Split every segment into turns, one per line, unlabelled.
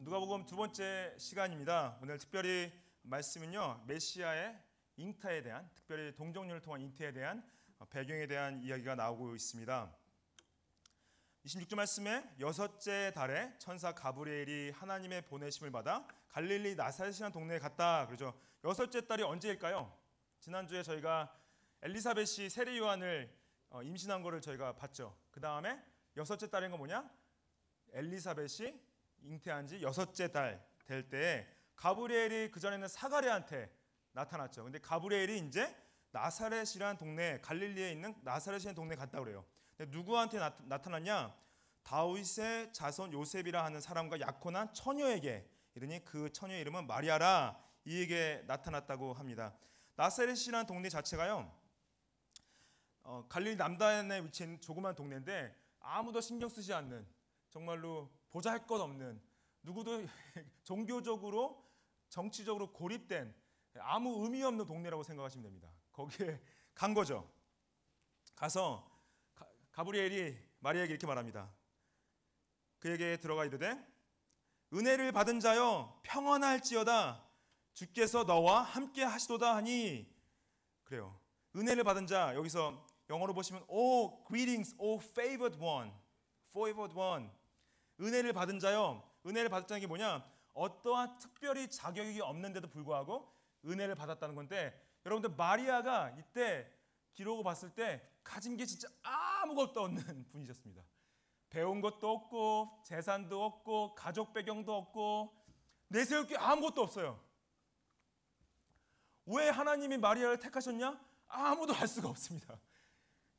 누가복음 두 번째 시간입니다. 오늘 특별히 말씀은요, 메시아의 잉태에 대한, 특별히 동정녀를 통한 잉태에 대한 배경에 대한 이야기가 나오고 있습니다. 26절 말씀에 여섯째 달에 천사 가브리엘이 하나님의 보내심을 받아 갈릴리 나사렛이라는 동네에 갔다. 그러죠. 여섯째 달이 언제일까요? 지난주에 저희가 엘리사벳이 세례 요한을 임신한 거를 저희가 봤죠. 그 다음에 여섯째 달인 건 뭐냐? 엘리사벳이 잉태한 지 여섯째 달 될 때에 가브리엘이 그전에는 사가랴한테 나타났죠. 근데 가브리엘이 이제 나사렛이라는 동네, 갈릴리에 있는 나사렛이라는 동네에 갔다 그래요. 근데 누구한테 나타났냐? 다윗의 자손 요셉이라 하는 사람과 약혼한 처녀에게, 이르니 그 처녀의 이름은 마리아라, 이에게 나타났다고 합니다. 나사렛이라는 동네 자체가요, 갈릴리 남단에 위치한 조그만 동네인데 아무도 신경 쓰지 않는, 정말로 보잘것없는, 누구도 종교적으로 정치적으로 고립된 아무 의미 없는 동네라고 생각하시면 됩니다. 거기에 간 거죠. 가서 가브리엘이 마리아에게 이렇게 말합니다. 그에게 들어가 이르되 은혜를 받은 자여 평안할지어다, 주께서 너와 함께 하시도다 하니. 그래요. 은혜를 받은 자, 여기서 영어로 보시면 Oh greetings, oh favored one, favored one. 은혜를 받은 자요. 은혜를 받았다는 게 뭐냐? 어떠한 특별히 자격이 없는데도 불구하고 은혜를 받았다는 건데, 여러분들 마리아가 이때 기록을 봤을 때 가진 게 진짜 아무것도 없는 분이셨습니다. 배운 것도 없고 재산도 없고 가족 배경도 없고 내세울 게 아무것도 없어요. 왜 하나님이 마리아를 택하셨냐? 아무도 알 수가 없습니다.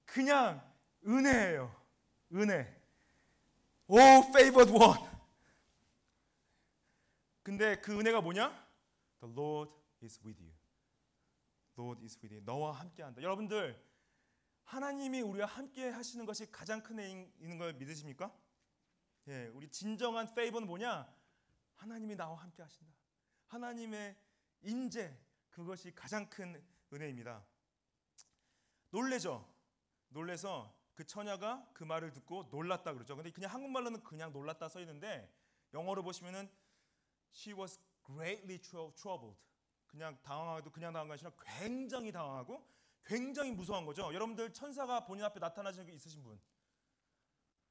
그냥 은혜예요. 은혜. Oh favored one. 근데 그 은혜가 뭐냐? The Lord is with you. Lord is with you. 너와 함께한다. 여러분들, 하나님이 우리와 함께 하시는 것이 가장 큰 은혜인 걸 믿으십니까? 예, 우리 진정한 페이버는 뭐냐? 하나님이 나와 함께 하신다. 하나님의 인재, 그것이 가장 큰 은혜입니다. 놀래죠? 놀래서 그 처녀가 그 말을 듣고 놀랐다 그러죠. 근데 그냥 한국말로는 그냥 놀랐다 써 있는데 영어로 보시면은 She was greatly troubled. 그냥 당황하고 그냥 당한 것이 아니라 굉장히 당황하고 굉장히 무서운 거죠. 여러분들 천사가 본인 앞에 나타나신 게 있으신 분?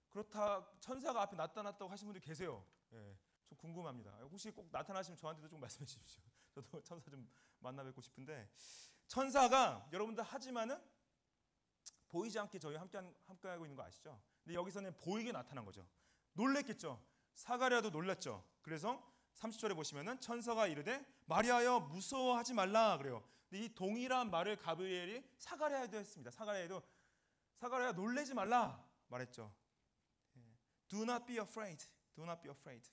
그렇다, 천사가 앞에 나타났다고 하신 분들 계세요. 예, 좀 궁금합니다. 혹시 꼭 나타나시면 저한테도 좀 말씀해 주십시오. 저도 천사 좀 만나 뵙고 싶은데, 천사가 여러분들 하지만은 보이지 않게 저희 함께하고 있는 거 아시죠? 근데 여기서는 보이게 나타난 거죠. 놀랬겠죠. 사가랴도 놀랐죠. 그래서 30절에 보시면은 천사가 이르되 마리아여 무서워하지 말라 그래요. 근데 이 동일한 말을 가브리엘이 사가랴에도 했습니다. 사가랴야 놀래지 말라 말했죠. Do not be afraid. Do not be afraid.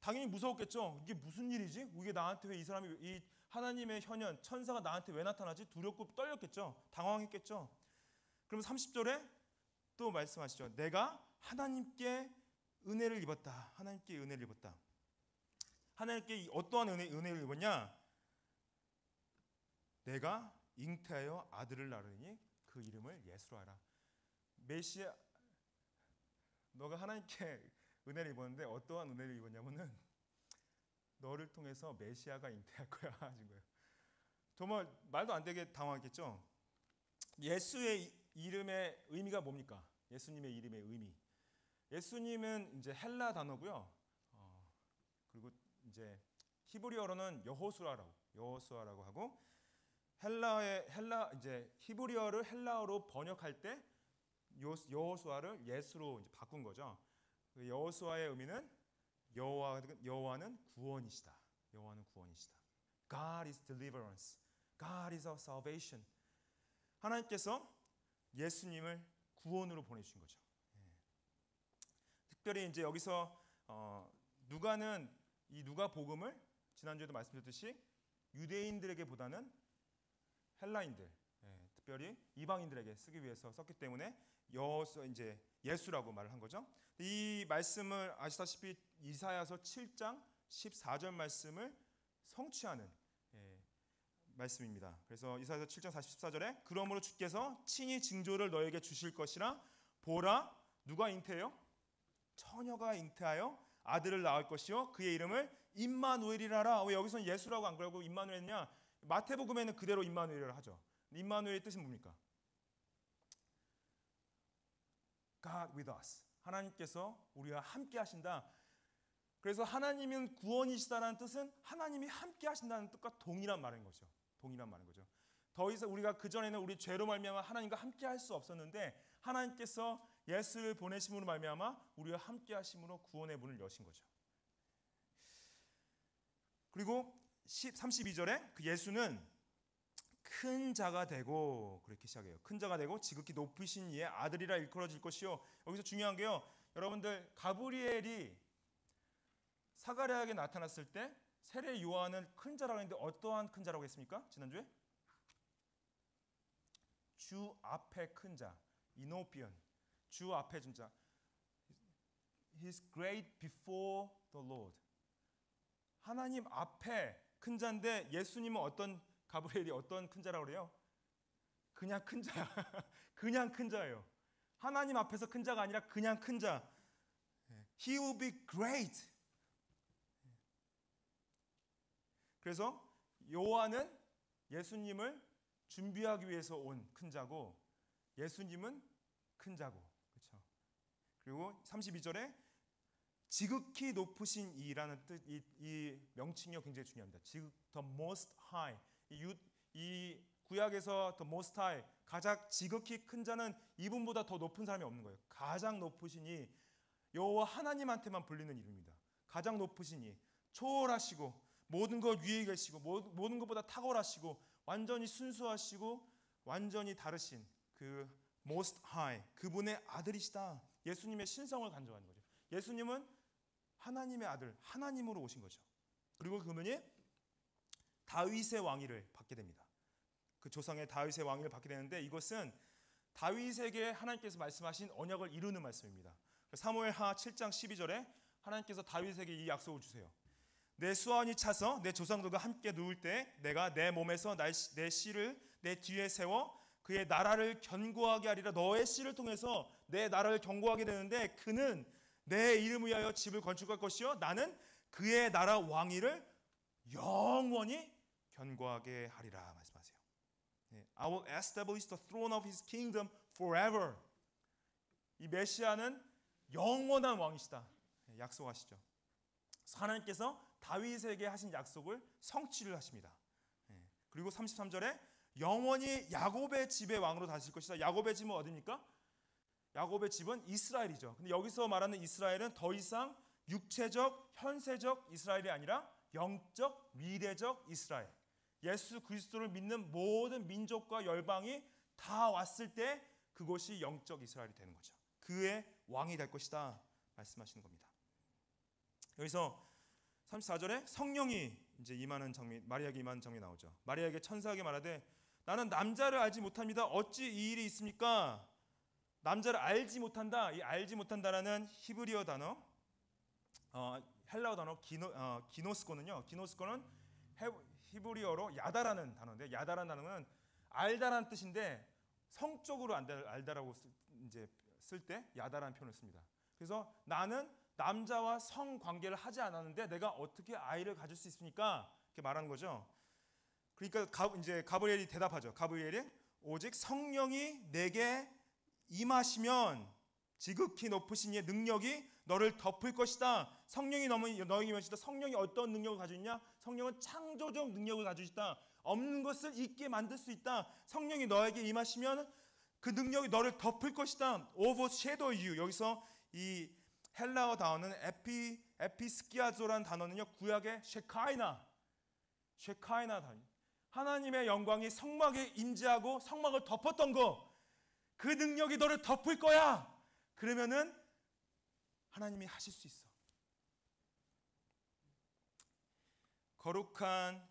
당연히 무서웠겠죠. 이게 무슨 일이지? 이게 나한테 왜 이 사람이, 이 하나님의 현현 천사가 나한테 왜 나타나지? 두렵고 떨렸겠죠. 당황했겠죠. 그럼 30절에 또 말씀하시죠. 내가 하나님께 은혜를 입었다. 하나님께 은혜를 입었다. 하나님께 어떠한 은혜를 입었냐? 내가 잉태하여 아들을 낳으니 그 이름을 예수로 하라. 메시아, 너가 하나님께 은혜를 입었는데 어떠한 은혜를 입었냐면은 너를 통해서 메시아가 잉태할 거야 하신 거예요. 정말 말도 안 되게 당황했겠죠. 예수의 이름의 의미가 뭡니까? 예수님의 이름의 의미. 예수님은 이제 헬라 단어고요. 그리고 이제 히브리어로는 여호수아라고 하고, 이제 히브리어를 헬라어로 번역할 때 여호수아를 예수로 이제 바꾼 거죠. 여호수아의 의미는 여호와는 구원이시다. 여호와는 구원이시다. God is deliverance. God is our salvation. 하나님께서 예수님을 구원으로 보내주신 거죠. 특별히 이제 여기서 누가는 이 누가복음을 지난주에도 말씀드렸듯이 유대인들에게보다는 헬라인들, 특별히 이방인들에게 쓰기 위해서 썼기 때문에 이제 예수라고 말을 한 거죠. 이 말씀을 아시다시피 이사야서 7장 14절 말씀을 성취하는 말씀입니다. 그래서 이사야서 7장 14절에 그러므로 주께서 친히 징조를 너에게 주실 것이라 보라, 누가 잉태해요? 처녀가 잉태하여 아들을 낳을 것이요 그의 이름을 임마누엘이라 하라. 왜 여기서는 예수라고 안 그러고 임마누엘이냐? 마태복음에는 그대로 임마누엘을 하죠. 임마누엘의 뜻이 뭡니까? God with us. 하나님께서 우리와 함께 하신다. 그래서 하나님은 구원이시다라는 뜻은 하나님이 함께 하신다는 뜻과 동일한 말인 거죠. 동일한 말인 거죠. 더 이상 우리가 그전에는 우리 죄로 말미암아 하나님과 함께 할 수 없었는데 하나님께서 예수를 보내심으로 말미암아 우리와 함께 하심으로 구원의 문을 여신 거죠. 그리고 32절에 그 예수는 큰 자가 되고 그렇게 시작해요. 큰 자가 되고 지극히 높으신 이의 아들이라 일컬어질 것이요. 여기서 중요한 게요. 여러분들 가브리엘이 사가랴에게 나타났을 때 세례 요한은 큰 자라고 했는데 어떠한 큰 자라고 했습니까? 지난주에? 주 앞에 큰 자, 이노피언. 주 앞에 준 자. He's great before the Lord. 하나님 앞에 큰 자인데 예수님은 가브리엘이 어떤 큰 자라고 그래요? 그냥 큰 자. 그냥 큰 자예요. 하나님 앞에서 큰 자가 아니라 그냥 큰 자. He will be great. 그래서 요한은 예수님을 준비하기 위해서 온 큰 자고 예수님은 큰 자고. 그렇죠? 그리고 32절에 지극히 높으신 이라는 뜻, 이 명칭이 굉장히 중요합니다. the most high. 이 구약에서 the most high, 가장 지극히 큰 자는 이분보다 더 높은 사람이 없는 거예요. 가장 높으시니 여호와 하나님한테만 불리는 이름입니다. 가장 높으시니 초월하시고 모든 것 위에 계시고 모든 것보다 탁월하시고 완전히 순수하시고 완전히 다르신 그 most high, 그분의 아들이시다. 예수님의 신성을 간증하는 거죠. 예수님은 하나님의 아들, 하나님으로 오신 거죠. 그리고 그분이 다윗의 왕위를 받게 됩니다. 그 조상의 다윗의 왕위를 받게 되는데 이것은 다윗에게 하나님께서 말씀하신 언약을 이루는 말씀입니다. 사무엘하 7장 12절에 하나님께서 다윗에게 이 약속을 주세요. 내 수완이 차서 내 조상들과 함께 누울 때 내가 내 몸에서 내 씨를 내 뒤에 세워 그의 나라를 견고하게 하리라. 너의 씨를 통해서 내 나라를 견고하게 되는데 그는 내 이름을 위하여 집을 건축할 것이요 나는 그의 나라 왕위를 영원히 견고하게 하리라 말씀하세요. I will establish the throne of his kingdom forever. 이 메시아는 영원한 왕이시다. 약속하시죠. 하나님께서 다윗에게 하신 약속을 성취를 하십니다. 그리고 33절에 영원히 야곱의 집의 왕으로 다스릴 것이다. 야곱의 집은 어디입니까? 야곱의 집은 이스라엘이죠. 근데 여기서 말하는 이스라엘은 더 이상 육체적, 현세적 이스라엘이 아니라 영적, 미래적 이스라엘. 예수 그리스도를 믿는 모든 민족과 열방이 다 왔을 때 그것이 영적 이스라엘이 되는 거죠. 그의 왕이 될 것이다 말씀하시는 겁니다. 여기서 34절에 성령이 이제 임하는 장면, 마리아에게 임하는 장면이 나오죠. 마리아에게 천사에게 말하되 나는 남자를 알지 못합니다. 어찌 이 일이 있습니까? 남자를 알지 못한다. 이 알지 못한다라는 히브리어 단어, 헬라어 단어 기노스코는요. 기노스코는 히브리어로 야다라는 단어인데 야다라는 단어는 알다라는 뜻인데 성적으로 알다라고 이제 쓸 때 야다라는 표현을 씁니다. 그래서 나는 남자와 성관계를 하지 않았는데 내가 어떻게 아이를 가질 수 있습니까? 이렇게 말하는 거죠. 그러니까 이제 가브리엘이 대답하죠. 가브리엘이 오직 성령이 내게 임하시면 지극히 높으신 이의 능력이 너를 덮을 것이다. 성령이 너에게 임하시다. 성령이 어떤 능력을 가지고 있냐? 성령은 창조적 능력을 가지고 있다. 없는 것을 있게 만들 수 있다. 성령이 너에게 임하시면 그 능력이 너를 덮을 것이다. overshadow you. 여기서 이 헬라어 단어는 에피스키아조라는 단어는요. 구약의 쉐카이나 단어. 하나님의 영광이 성막에 임재하고 성막을 덮었던 거, 그 능력이 너를 덮을 거야. 그러면은 하나님이 하실 수 있어. 거룩한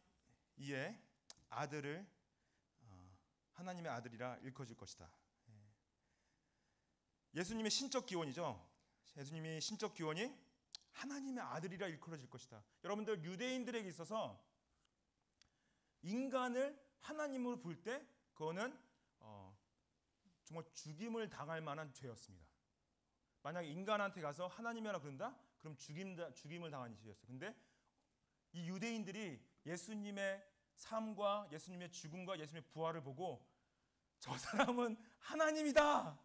이의 아들을 하나님의 아들이라 일컬어질 것이다. 예수님의 신적 기원이죠. 예수님이 신적 기원이 하나님의 아들이라 일컬어질 것이다. 여러분들 유대인들에게 있어서 인간을 하나님으로 부를 때 그거는 정말 죽임을 당할 만한 죄였습니다. 만약에 인간한테 가서 하나님이라 그런다? 그럼 죽임을 당한 일이었어요. 근데 이 유대인들이 예수님의 삶과 예수님의 죽음과 예수님의 부활을 보고 저 사람은 하나님이다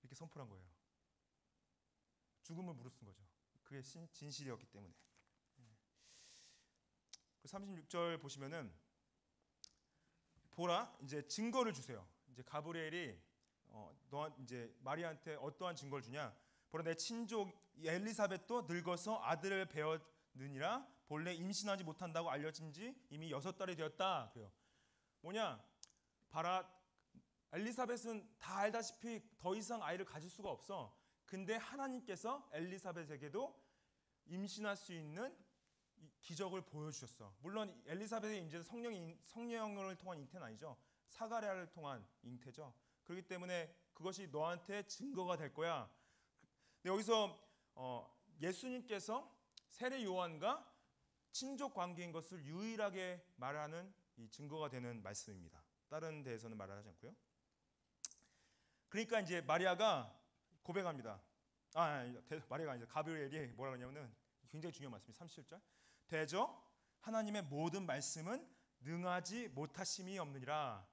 이렇게 선포한 거예요. 죽음을 무릅쓴 거죠. 그게 진실이었기 때문에. 36절 보시면은 보라 이제 증거를 주세요. 이제 가브리엘이 너 이제 마리아한테 어떠한 증거를 주냐? 보라 내 친족 엘리사벳도 늙어서 아들을 배었느니라 본래 임신하지 못한다고 알려진 지 이미 6달이 되었다. 그래요. 뭐냐? 봐라 엘리사벳은 다 알다시피 더 이상 아이를 가질 수가 없어. 근데 하나님께서 엘리사벳에게도 임신할 수 있는 기적을 보여주셨어. 물론 엘리사벳의 임재는 성령을 통한 잉태는 아니죠. 사가랴를 통한 잉태죠. 그렇기 때문에 그것이 너한테 증거가 될 거야. 근데 여기서 예수님께서 세례 요한과 친족 관계인 것을 유일하게 말하는 이 증거가 되는 말씀입니다. 다른 데에서는 말을 하지 않고요. 그러니까 이제 마리아가 고백합니다. 마리아가 아니죠. 가브리엘이 뭐라고 하냐면은 굉장히 중요한 말씀이 37절. 대저 하나님의 모든 말씀은 능하지 못하심이 없느니라.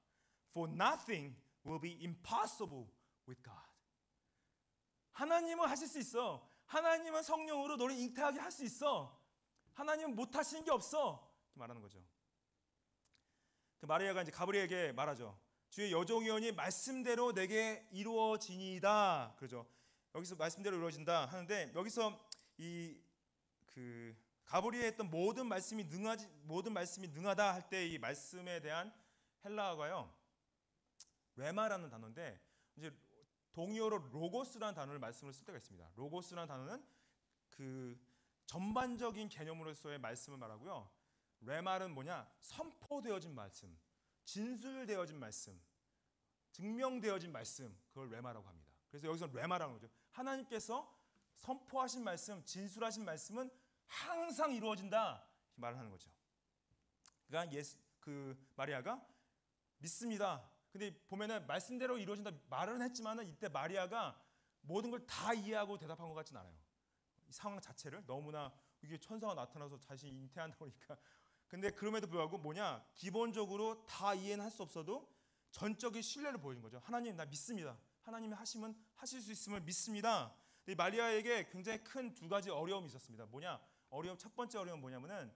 For nothing will be impossible with God. 하나님은 하실 수 있어. 하나님은 성령으로 너를 잉태하게 할 수 있어. 하나님은 못하시는 게 없어. 말하는 거죠. 그 마리아가 이제 가브리엘에게 말하죠. 주의 여종이오니 말씀대로 내게 이루어지니이다. 그러죠. 여기서 말씀대로 이루어진다 하는데 여기서 가브리엘이 했던 모든 말씀이 능하다 할 때 이 말씀에 대한 헬라어가요. 레마라는 단어인데 이제 동의어로 로고스라는 단어를 말씀을 쓸 때가 있습니다. 로고스라는 단어는 그 전반적인 개념으로서의 말씀을 말하고요. 레마는 뭐냐? 선포되어진 말씀, 진술되어진 말씀, 증명되어진 말씀, 그걸 레마라고 합니다. 그래서 여기서 레마라는 거죠. 하나님께서 선포하신 말씀, 진술하신 말씀은 항상 이루어진다 이렇게 말을 하는 거죠. 그러니까 마리아가 믿습니다. 근데 보면은 말씀대로 이루어진다 말은 했지만은 이때 마리아가 모든 걸 다 이해하고 대답한 것 같진 않아요. 이 상황 자체를 너무나 이게 천사가 나타나서 자신이 잉태한다고 하니까. 근데 그럼에도 불구하고 뭐냐? 기본적으로 다 이해는 할 수 없어도 전적인 신뢰를 보여준 거죠. 하나님 나 믿습니다. 하나님이 하시면 하실 수 있음을 믿습니다. 근데 마리아에게 굉장히 큰 두 가지 어려움이 있었습니다. 첫 번째 어려움은 뭐냐면은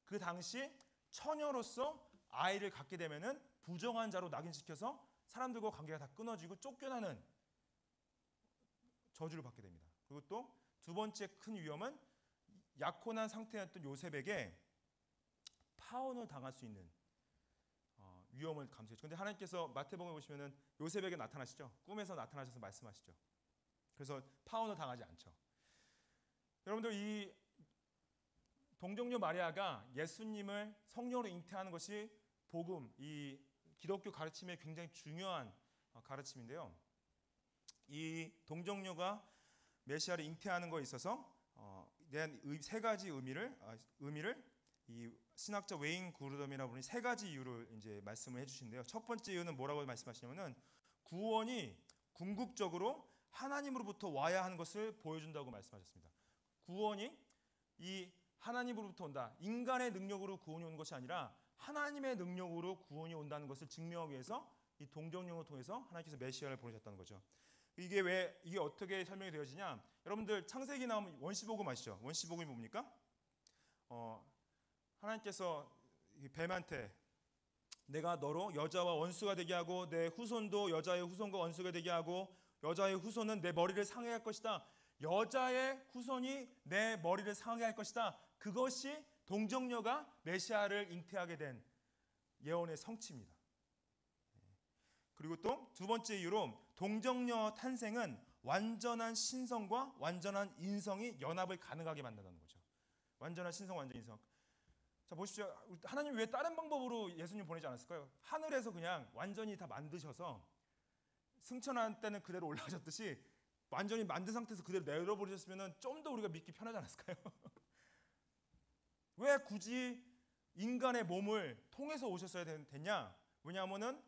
그 당시 처녀로서 아이를 갖게 되면은 부정한 자로 낙인시켜서 사람들과 관계가 다 끊어지고 쫓겨나는 저주를 받게 됩니다. 그리고 또 두 번째 큰 위험은 약혼한 상태였던 요셉에게 파혼을 당할 수 있는 위험을 감수했죠. 그런데 하나님께서 마태복음에 보시면은 요셉에게 나타나시죠. 꿈에서 나타나셔서 말씀하시죠. 그래서 파혼을 당하지 않죠. 여러분들 이 동정녀 마리아가 예수님을 성령으로 잉태하는 것이 복음, 이 기독교 가르침의 굉장히 중요한 가르침인데요. 이 동정녀가 메시아를 잉태하는 것에 있어서 대한 세 가지 의미를 이 신학자 웨인 구르덤이라고 부르는 세 가지 이유를 이제 말씀을 해주시는데요. 첫 번째 이유는 뭐라고 말씀하시냐면은 구원이 궁극적으로 하나님으로부터 와야 하는 것을 보여준다고 말씀하셨습니다. 구원이 이 하나님으로부터 온다. 인간의 능력으로 구원이 오는 것이 아니라 하나님의 능력으로 구원이 온다는 것을 증명하기 위해서 이 동정령을 통해서 하나님께서 메시아를 보내셨다는 거죠. 이게 어떻게 설명이 되어지냐? 여러분들 창세기 나오면 원시복음 아시죠? 원시복음이 뭡니까? 하나님께서 뱀한테 내가 너로 여자와 원수가 되게 하고 내 후손도 여자의 후손과 원수가 되게 하고 여자의 후손은 내 머리를 상하게 할 것이다. 여자의 후손이 내 머리를 상하게 할 것이다. 그것이 동정녀가 메시아를 잉태하게 된 예언의 성취입니다. 그리고 또 두 번째 이유로 동정녀 탄생은 완전한 신성과 완전한 인성이 연합을 가능하게 만든다는 거죠. 완전한 신성, 완전 인성. 자 보십시오. 하나님 왜 다른 방법으로 예수님 보내지 않았을까요? 하늘에서 그냥 완전히 다 만드셔서 승천할 때는 그대로 올라가셨듯이 완전히 만든 상태에서 그대로 내려버리셨으면 좀 더 우리가 믿기 편하지 않았을까요? 왜 굳이 인간의 몸을 통해서 오셨어야 됐냐? 왜냐하면은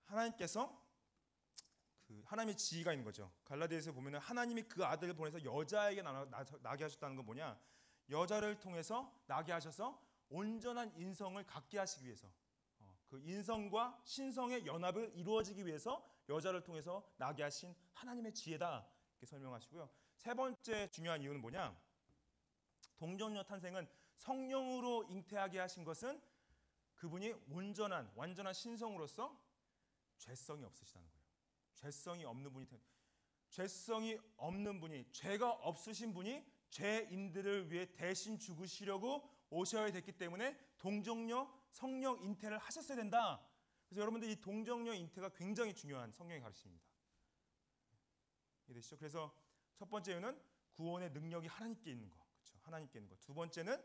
하나님께서 그 하나님의 지혜가 있는 거죠. 갈라디아서에 보면은 하나님이 그 아들을 보내서 여자에게 나게 하셨다는 건 뭐냐? 여자를 통해서 나게 하셔서 온전한 인성을 갖게 하시기 위해서, 그 인성과 신성의 연합을 이루어지기 위해서 여자를 통해서 나게 하신 하나님의 지혜다, 이렇게 설명하시고요. 세 번째 중요한 이유는 뭐냐? 동정녀 탄생은 성령으로 잉태하게 하신 것은 그분이 완전한 신성으로서 죄성이 없으시다는 거예요. 죄성이 없는 분이, 죄가 없으신 분이 죄인들을 위해 대신 죽으시려고 오셔야 됐기 때문에 동정녀 성령 잉태를 하셨어야 된다. 그래서 여러분들 이 동정녀 잉태가 굉장히 중요한 성령의 가르침입니다. 이해되시죠? 그래서 첫 번째 이유는 구원의 능력이 하나님께 있는 거, 그렇죠? 하나님께 있는 거. 두 번째는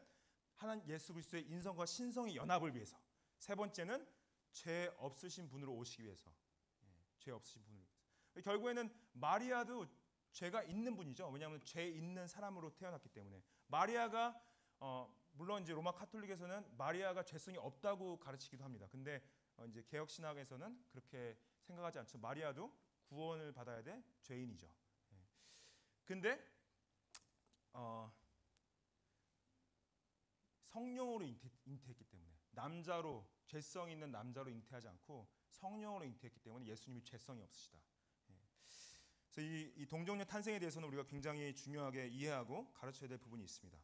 예수 그리스도의 인성과 신성의 연합을 위해서. 세 번째는 죄 없으신 분으로 오시기 위해서. 죄 없으신 분으로. 결국에는 마리아도 죄가 있는 분이죠. 왜냐하면 죄 있는 사람으로 태어났기 때문에. 마리아가 물론 이제 로마 카톨릭에서는 마리아가 죄성이 없다고 가르치기도 합니다. 근데 이제 개혁 신학에서는 그렇게 생각하지 않죠. 마리아도 구원을 받아야 될 죄인이죠. 근데 성령으로 잉태했기 때문에, 죄성 있는 남자로 잉태하지 않고 성령으로 잉태했기 때문에 예수님이 죄성이 없으시다. 그래서 이 동정녀 탄생에 대해서는 우리가 굉장히 중요하게 이해하고 가르쳐야 될 부분이 있습니다.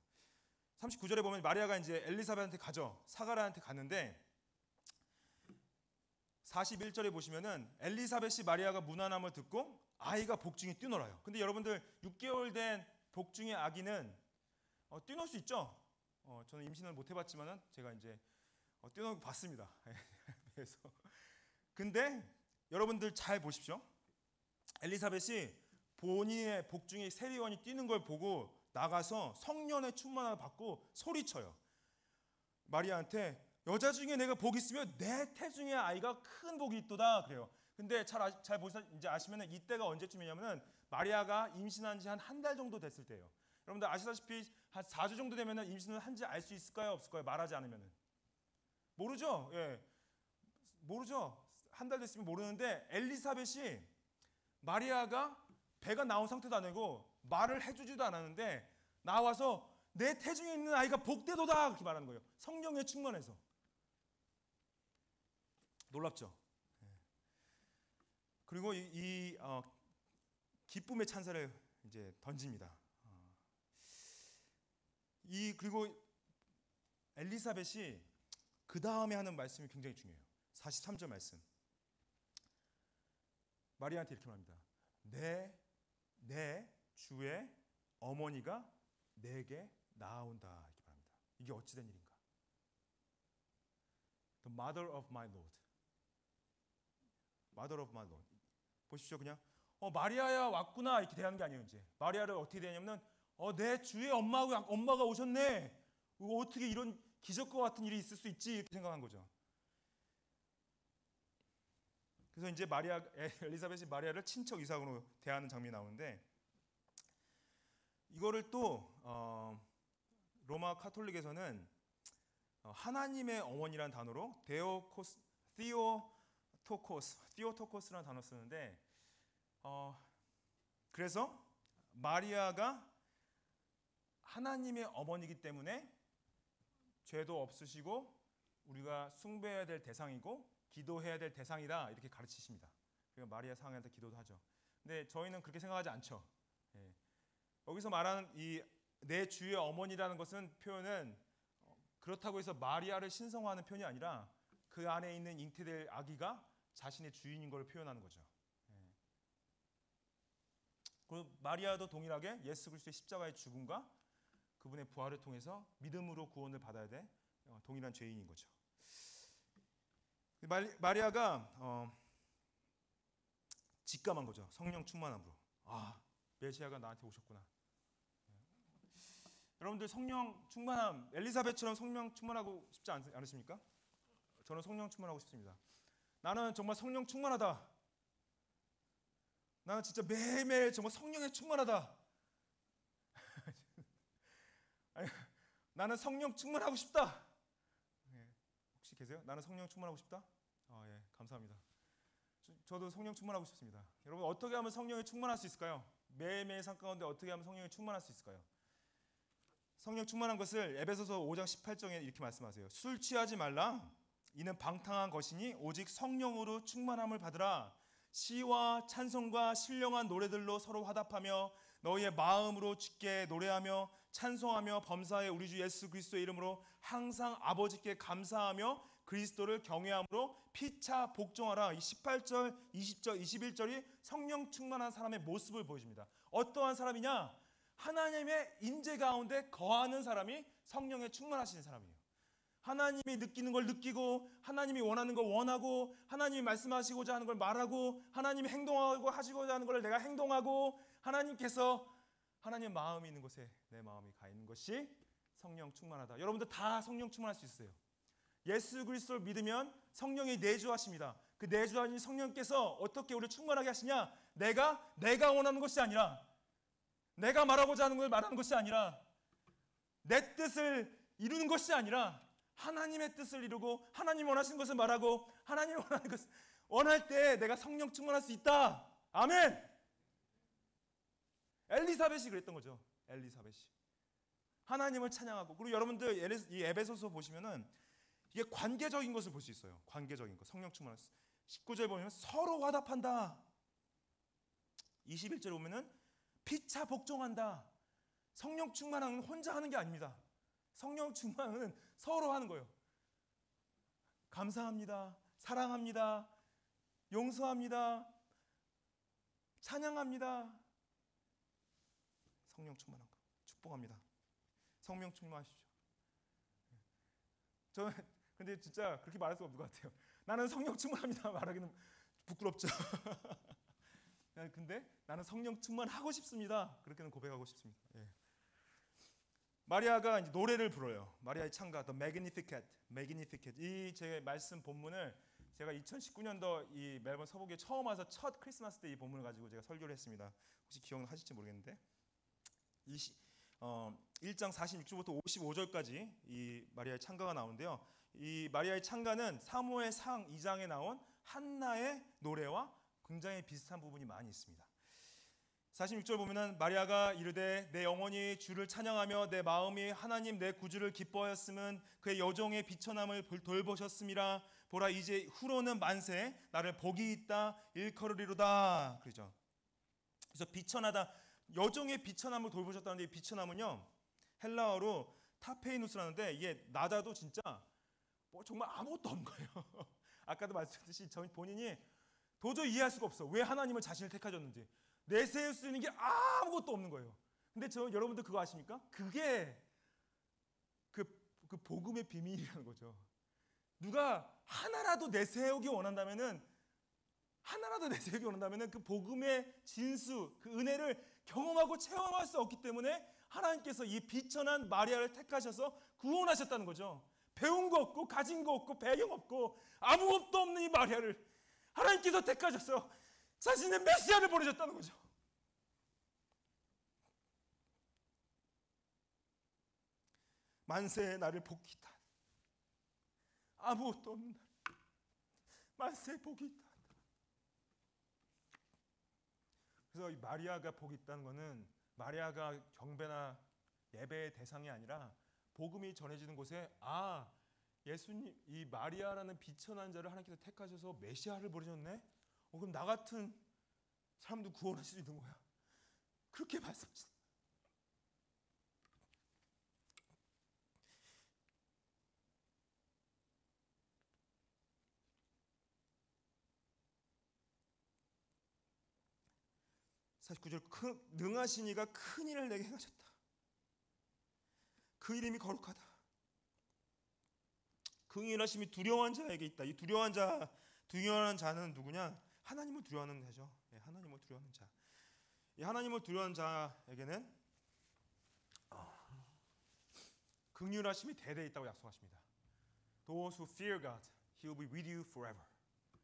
39절에 보면 마리아가 이제 엘리사벳한테 가죠. 사가랴한테 갔는데 41절에 보시면은 엘리사벳이 마리아가 문안함을 듣고 아이가 복중에 뛰놀아요. 근데 여러분들 6개월 된 복중의 아기는 뛰놀 수 있죠. 저는 임신을 못 해봤지만은 제가 이제 뛰놀고 봤습니다. 그래서 근데 여러분들 잘 보십시오. 엘리사벳이 본인의 복중의 세리원이 뛰는 걸 보고 나가서 성령의 충만함을 받고 소리쳐요. 마리아한테 여자 중에 내가 복이 있으면 내 태중의 아이가 큰 복이 있도다 그래요. 근데 잘 보셔 이제 아시면은 이때가 언제쯤이냐면은 마리아가 임신한 지 한 달 정도 됐을 때예요. 여러분들 아시다시피 한 4주 정도 되면은 임신을 한지 알 수 있을까요, 없을까요? 말하지 않으면은 모르죠. 예, 모르죠. 한 달 됐으면 모르는데 엘리사벳이 마리아가 배가 나온 상태도 아니고 말을 해주지도 않았는데 나와서 내 태중에 있는 아이가 복되도다 그렇게 말하는 거예요. 성령에 충만해서. 놀랍죠. 그리고 이 기쁨의 찬사를 이제 던집니다. 그리고 엘리사벳이 그 다음에 하는 말씀이 굉장히 중요해요. 43절 말씀. 마리아한테 이렇게 말합니다. 내 주의 어머니가 내게 나아온다 이렇게 말합니다. 이게 어찌된 일인가? The mother of my Lord. Mother of my Lord. 보십시오. 그냥 마리아야 왔구나 이렇게 대하는 게 아니에요. 이제 마리아를 어떻게 대냐면 내 주의 엄마가 오셨네. 어떻게 이런 기적과 같은 일이 있을 수 있지 이렇게 생각한 거죠. 그래서 이제 엘리사벳이 마리아를 친척 이상으로 대하는 장면이 나오는데 이거를 또 로마 카톨릭에서는 하나님의 어머니라는 단어로 티오토코스라는 단어 쓰는데 그래서 마리아가 하나님의 어머니이기 때문에 죄도 없으시고 우리가 숭배해야 될 대상이고 기도해야 될 대상이다 이렇게 가르치십니다. 그러니까 마리아 상한테 기도도 하죠. 근데 저희는 그렇게 생각하지 않죠. 여기서 말하는 이 내 주의 어머니라는 것은 표현은 그렇다고 해서 마리아를 신성화하는 표현이 아니라 그 안에 있는 잉태될 아기가 자신의 주인인 걸 표현하는 거죠. 그리고 마리아도 동일하게 예수 그리스도의 십자가의 죽음과 그분의 부활을 통해서 믿음으로 구원을 받아야 될 동일한 죄인인 거죠. 마리아가 직감한 거죠. 성령 충만함으로. 메시아가 나한테 오셨구나. 여러분들 성령 충만함, 엘리사벳처럼 성령 충만하고 싶지 않으십니까? 저는 성령 충만하고 싶습니다. 나는 정말 성령 충만하다. 나는 진짜 매일매일 정말 성령에 충만하다. 아니, 나는 성령 충만하고 싶다. 혹시 계세요? 나는 성령 충만하고 싶다? 예, 감사합니다. 저도 성령 충만하고 싶습니다. 여러분 어떻게 하면 성령에 충만할 수 있을까요? 매일매일 삶 가운데 어떻게 하면 성령에 충만할 수 있을까요? 성령 충만한 것을 에베소서 5장 18절에 이렇게 말씀하세요. 술 취하지 말라. 이는 방탕한 것이니 오직 성령으로 충만함을 받으라. 시와 찬송과 신령한 노래들로 서로 화답하며 너희의 마음으로 주께 노래하며 찬송하며 범사에 우리 주 예수 그리스도의 이름으로 항상 아버지께 감사하며 그리스도를 경외함으로 피차 복종하라. 이 18절, 20절, 21절이 성령 충만한 사람의 모습을 보여줍니다. 어떠한 사람이냐? 하나님의 임재 가운데 거하는 사람이 성령에 충만하신 사람이에요. 하나님이 느끼는 걸 느끼고 하나님이 원하는 걸 원하고 하나님이 말씀하시고자 하는 걸 말하고 하나님이 행동하고 하시고자 하는 걸 내가 행동하고 하나님께서 하나님의 마음이 있는 곳에 내 마음이 가 있는 것이 성령 충만하다. 여러분들 다 성령 충만할 수 있어요. 예수 그리스도를 믿으면 성령이 내주하십니다. 그 내주하신 성령께서 어떻게 우리를 충만하게 하시냐? 내가 원하는 것이 아니라 내가 말하고자 하는 걸 말하는 것이 아니라 내 뜻을 이루는 것이 아니라 하나님의 뜻을 이루고 하나님 원하시는 것을 말하고 하나님 원하는 것을 원할 때 내가 성령 충만할 수 있다. 아멘. 엘리사벳이 그랬던 거죠. 엘리사벳이 하나님을 찬양하고. 그리고 여러분들 이 에베소서 보시면은 이게 관계적인 것을 볼 수 있어요. 관계적인 것. 성령 충만할 수. 19절 보면 서로 화답한다. 21절 보면은 피차 복종한다. 성령 충만은 혼자 하는 게 아닙니다. 성령 충만은 서로 하는 거예요. 감사합니다. 사랑합니다. 용서합니다. 찬양합니다. 성령 충만한 거. 축복합니다. 성령 충만하십시오. 저 근데 진짜 그렇게 말할 수가 없는 것 같아요. 나는 성령 충만합니다. 말하기는 부끄럽죠. 근데 나는 성령 충만하고 싶습니다. 그렇게는 고백하고 싶습니다. 예. 마리아가 이제 노래를 불어요. 마리아의 창가, The Magnificat, Magnificat. 이 제 말씀 본문을 제가 2019년도 이 멜번 서북에 처음 와서 첫 크리스마스 때 이 본문을 가지고 제가 설교를 했습니다. 혹시 기억하실지 모르겠는데 1장 46절부터 55절까지 이 마리아의 창가가 나오는데요. 이 마리아의 창가는 사무엘상 2장에 나온 한나의 노래와 굉장히 비슷한 부분이 많이 있습니다. 46절 보면은 마리아가 이르되 내 영혼이 주를 찬양하며 내 마음이 하나님 내 구주를 기뻐하였음은 그의 여종의 비천함을 돌보셨음이라. 보라 이제 후로는 만세 나를 복이 있다 일컬으리로다. 그렇죠. 그래서 비천하다, 여종의 비천함을 돌보셨다는데 이 비천함은요 헬라어로 타페이누스라는데 이게 낮아도 진짜 뭐 정말 아무것도 없는 거예요. 아까도 말씀드렸듯이 본인이 도저히 이해할 수가 없어. 왜 하나님을 자신을 택하셨는지. 내세울 수 있는 게 아무것도 없는 거예요. 근데 여러분들 그거 아십니까? 그게 그 복음의 비밀이라는 거죠. 누가 하나라도 내세우기 원한다면은 그 복음의 진수, 그 은혜를 경험하고 체험할 수 없기 때문에 하나님께서 이 비천한 마리아를 택하셔서 구원하셨다는 거죠. 배운 거 없고 가진 거 없고 배경 없고 아무것도 없는 이 마리아를 하나님께서 택하셔서 자신의 메시아를 보내셨다는 거죠. 만세의 나를 복이 있다. 아무것도 없는 날 만세의 복이 있다. 그래서 이 마리아가 복이 있다는 것은 마리아가 경배나 예배의 대상이 아니라 복음이 전해지는 곳에 예수님 이 마리아라는 비천한 자를 하나님께서 택하셔서 메시아를 보내셨네. 그럼 나 같은 사람도 구원할 수 있는 거야. 그렇게 말씀하시다. 사실 49절 능하신 이가 큰 일을 내게 행하셨다. 그 이름이 거룩하다. 긍휼하심이 두려워한 자에게 있다. 이 두려워하는 자는 누구냐? 하나님을 두려워하는 자죠. 하나님을 두려워하는 자. 이 하나님을 두려워하는 자에게는 긍휼하심이 대대에 있다고 약속하십니다. Those who fear God, He will be with you forever.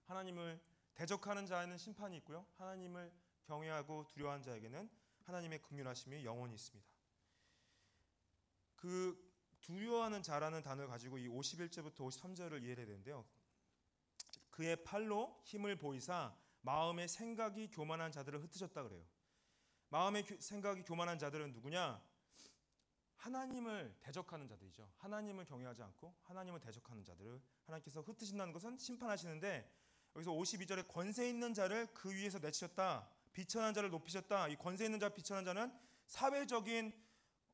하나님을 대적하는 자에는 심판이 있고요. 하나님을 경외하고 두려워하는 자에게는 하나님의 긍휼하심이 영원히 있습니다. 그 두려워하는 자라는 단어를 가지고 이 51절부터 53절을 이해해야 되는데요. 그의 팔로 힘을 보이사 마음의 생각이 교만한 자들을 흩으셨다 그래요. 마음의 생각이 교만한 자들은 누구냐? 하나님을 대적하는 자들이죠. 하나님을 경외하지 않고 하나님을 대적하는 자들을 하나님께서 흩으신다는 것은 심판하시는데, 여기서 52절에 권세 있는 자를 그 위에서 내치셨다, 비천한 자를 높이셨다. 이 권세 있는 자, 비천한 자는 사회적인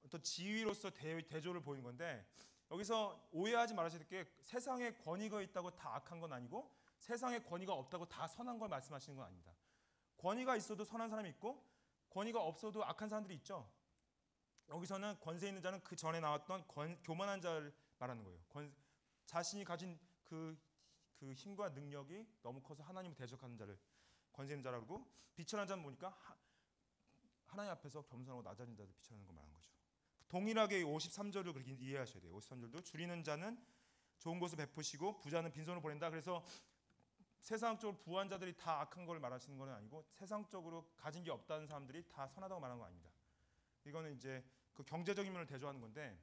어떤 지위로서 대조를 보이는 건데, 여기서 오해하지 말아야 될 게 세상에 권위가 있다고 다 악한 건 아니고 세상에 권위가 없다고 다 선한 걸 말씀하시는 건 아닙니다. 권위가 있어도 선한 사람이 있고 권위가 없어도 악한 사람들이 있죠. 여기서는 권세 있는 자는 그 전에 나왔던 교만한 자를 말하는 거예요. 자신이 가진 그 힘과 능력이 너무 커서 하나님을 대적하는 자를 권세 있는 자라고 그러고, 비천한 자는 보니까 하나님 앞에서 겸손하고 낮아진 자들 비천하는 걸 말하는 거죠. 동일하게 53절을 그렇게 이해하셔야 돼요. 53절도 줄이는 자는 좋은 것을 베푸시고 부자는 빈손을 보낸다. 그래서 세상적으로 부한 자들이 다 악한 걸 말하시는 건 아니고 세상적으로 가진 게 없다는 사람들이 다 선하다고 말하는 건 아닙니다. 이거는 이제 그 경제적인 면을 대조하는 건데,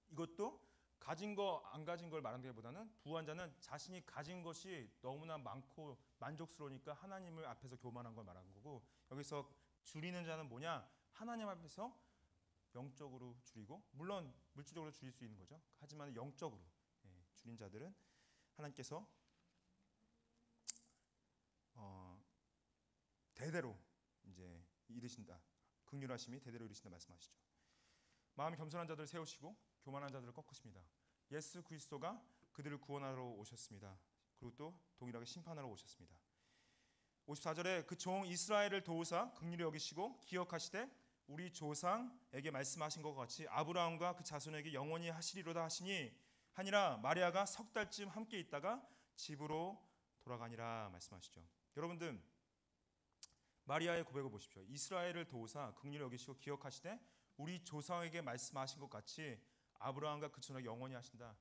이것도 가진 거 안 가진 걸 말하기보다는 부한 자는 자신이 가진 것이 너무나 많고 만족스러우니까 하나님을 앞에서 교만한 걸 말하는 거고, 여기서 줄이는 자는 뭐냐? 하나님 앞에서 영적으로 줄이고, 물론 물질적으로 줄일 수 있는 거죠. 하지만 영적으로 줄인 자들은 하나님께서 대대로 이제 이르신다, 긍휼하심이 대대로 이르신다 말씀하시죠. 마음이 겸손한 자들을 세우시고 교만한 자들을 꺾으십니다. 예수 그리스도가 그들을 구원하러 오셨습니다. 그리고 또 동일하게 심판하러 오셨습니다. 54절에 그 종 이스라엘을 도우사 긍휼히 여기시고 기억하시되 우리 조상에게 말씀하신 것 같이 아브라함과 그 자손에게 영원히 하시리로다 하니라. 마리아가 석 달쯤 함께 있다가 집으로 돌아가니라 말씀하시죠. 여러분들, 마리아의 고백을 보십시오. 이스라엘을 도우사 긍휼히 여기시고 기억하시되 우리 조상에게 말씀하신 것 같이 아브라함과 그 자손에게 영원히 하신다.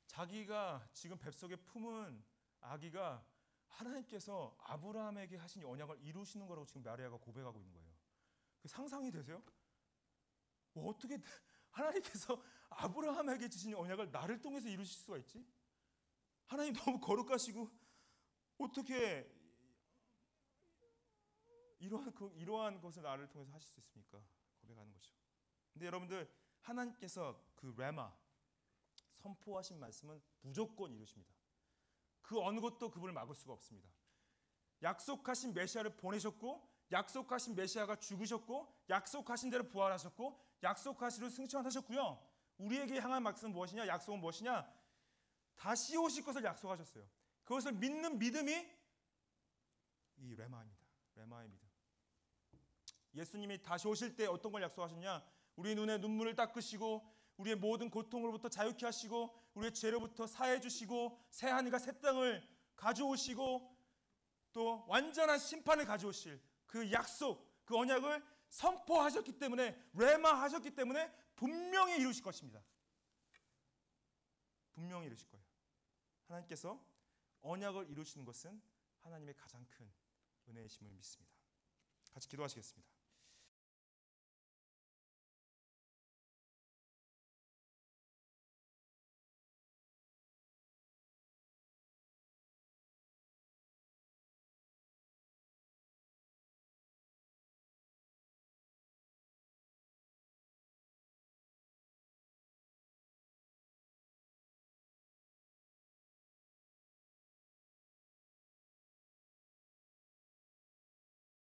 자기가 지금 뱃속에 품은 아기가 하나님께서 아브라함에게 하신 언약을 이루시는 거라고 지금 마리아가 고백하고 있는 거예요. 그 상상이 되세요? 어떻게 하나님께서 아브라함에게 주신 언약을 나를 통해서 이루실 수가 있지? 하나님 너무 거룩하시고 어떻게 이러한 것을 나를 통해서 하실 수 있습니까? 고백하는 거죠. 근데 여러분들, 하나님께서 그 레마 선포하신 말씀은 무조건 이루십니다. 그 어느 것도 그분을 막을 수가 없습니다. 약속하신 메시아를 보내셨고, 약속하신 메시아가 죽으셨고, 약속하신 대로 부활하셨고, 약속하신 대로 승천하셨고요. 우리에게 향한 말씀은 무엇이냐? 약속은 무엇이냐? 다시 오실 것을 약속하셨어요. 그것을 믿는 믿음이 이 레마입니다. 레마의 믿음. 예수님이 다시 오실 때 어떤 걸 약속하셨냐? 우리 눈에 눈물을 닦으시고 우리의 모든 고통으로부터 자유케 하시고 우리의 죄로부터 사해 주시고 새 하늘과 새 땅을 가져오시고 또 완전한 심판을 가져오실 그 약속, 그 언약을 선포하셨기 때문에, 레마하셨기 때문에 분명히 이루실 것입니다. 분명히 이루실 거예요. 하나님께서 언약을 이루시는 것은 하나님의 가장 큰 은혜이심을 믿습니다. 같이 기도하시겠습니다.